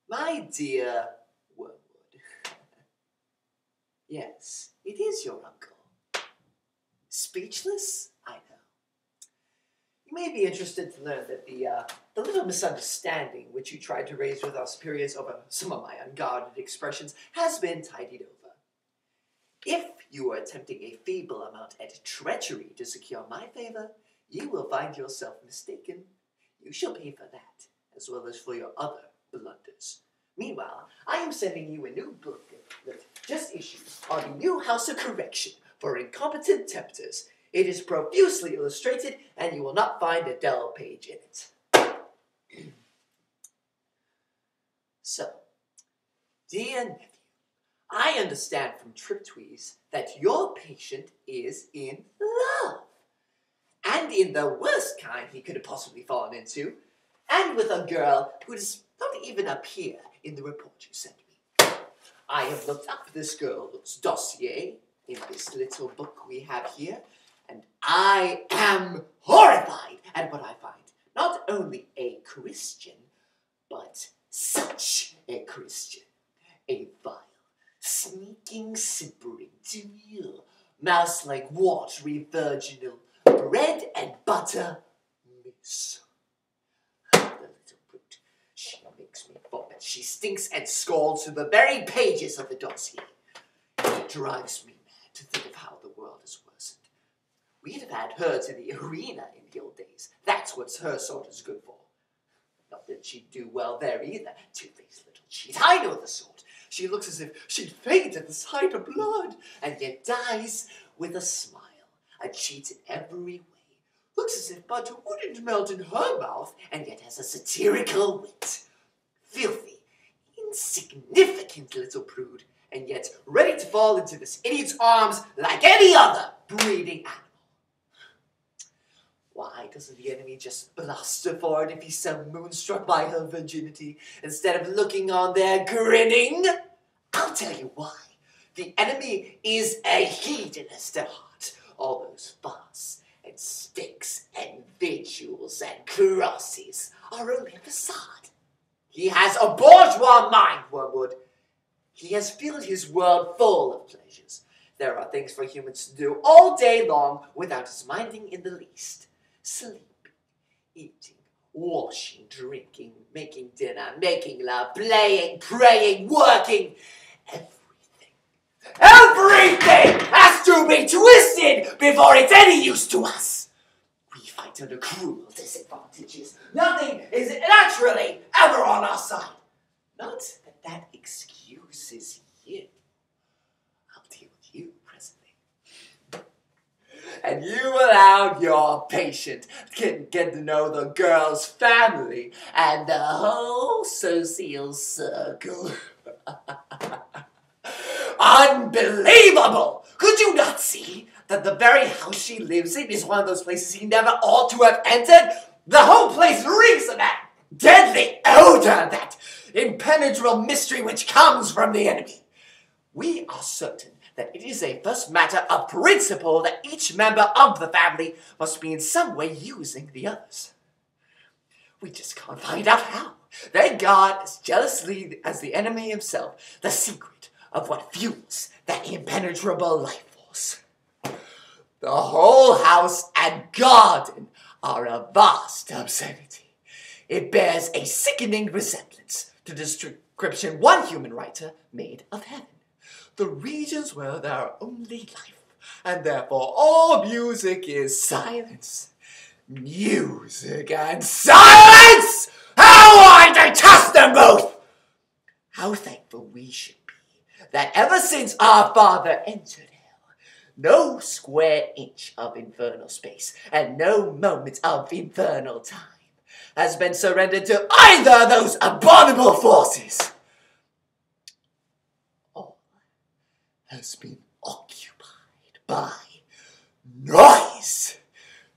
My dear Wormwood. Yes, it is your uncle. Speechless? I know. You may be interested to learn that the little misunderstanding which you tried to raise with our superiors over some of my unguarded expressions has been tidied over. If you are attempting a feeble amount at treachery to secure my favor, you will find yourself mistaken. You shall pay for that, as well as for your other blunders. Meanwhile, I am sending you a new book that just issued on the new House of Correction for incompetent tempters. It is profusely illustrated, and you will not find a dull page in it. So, dear nephew, I understand from Triptweeze that your patient is in love. And in the worst kind he could have possibly fallen into, and with a girl who does not even appear in the report you sent me. I have looked up this girl's dossier in this little book we have here, and I am horrified at what I find. Not only a Christian, but such a Christian. A vile, sneaking, simpering, demure, mouse-like, watery, virginal, bread and butter miss. The little brute. She makes me vomit. She stinks and scalds through the very pages of the dossier. It drives me mad to think of how the world has worsened. We'd have had her to the arena in the old days. That's what her sort is good for. Not that she'd do well there either. Two-faced little cheat. I know the sort. She looks as if she'd faint at the sight of blood, and yet dies with a smile. A cheat in every way. Looks as if butter wouldn't melt in her mouth, and yet has a satirical wit. Filthy, insignificant little prude, and yet ready to fall into this idiot's arms like any other breeding animal. Why doesn't the enemy just bluster for it if he's so moonstruck by her virginity, instead of looking on there grinning? I'll tell you why. The enemy is a hedonist at heart. All those fasts and sticks and vigils and crosses are only a facade. He has a bourgeois mind, Wormwood. He has filled his world full of pleasures. There are things for humans to do all day long without us minding in the least. Sleeping, eating, washing, drinking, making dinner, making love, playing, praying, working. Everything has to be twisted before it's any use to us. We fight under cruel disadvantages. Nothing is naturally ever on our side. Not that that excuses you. I'll deal with you presently. And you allowed your patient to get to know the girl's family and the whole social circle. Unbelievable! Could you not see that the very house she lives in is one of those places he never ought to have entered? The whole place reeks of that deadly odor, that impenetrable mystery which comes from the enemy. We are certain that it is a first matter of principle that each member of the family must be in some way using the others. We just can't find out how. They guard as jealously as the enemy himself the secret of what fuels that impenetrable life force. The whole house and garden are a vast obscenity. It bears a sickening resemblance to the description one human writer made of heaven. The regions where there are only life, and therefore all music is silence. Music and silence! How I detest them both! How thankful we should be that ever since our father entered hell, no square inch of infernal space and no moment of infernal time has been surrendered to either of those abominable forces. All has been occupied by noise.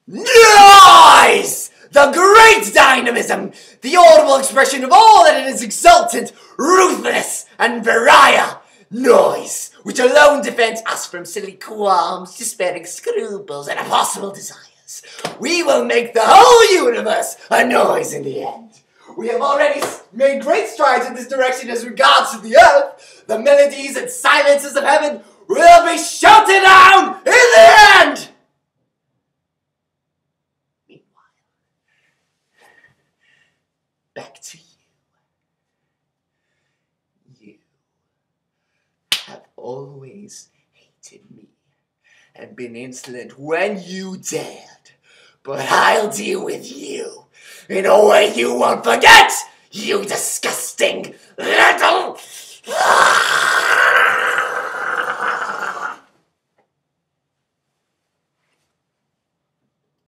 Noise! The great dynamism, the audible expression of all that is exultant, ruthless, and virile. Noise, which alone defends us from silly qualms, despairing scruples, and impossible desires. We will make the whole universe a noise in the end. We have already made great strides in this direction as regards to the earth. The melodies and silences of heaven will be shouted down in the end! Meanwhile, back to you. You have always hated me and been insolent when you dared. But I'll deal with you in a way you won't forget, you disgusting little...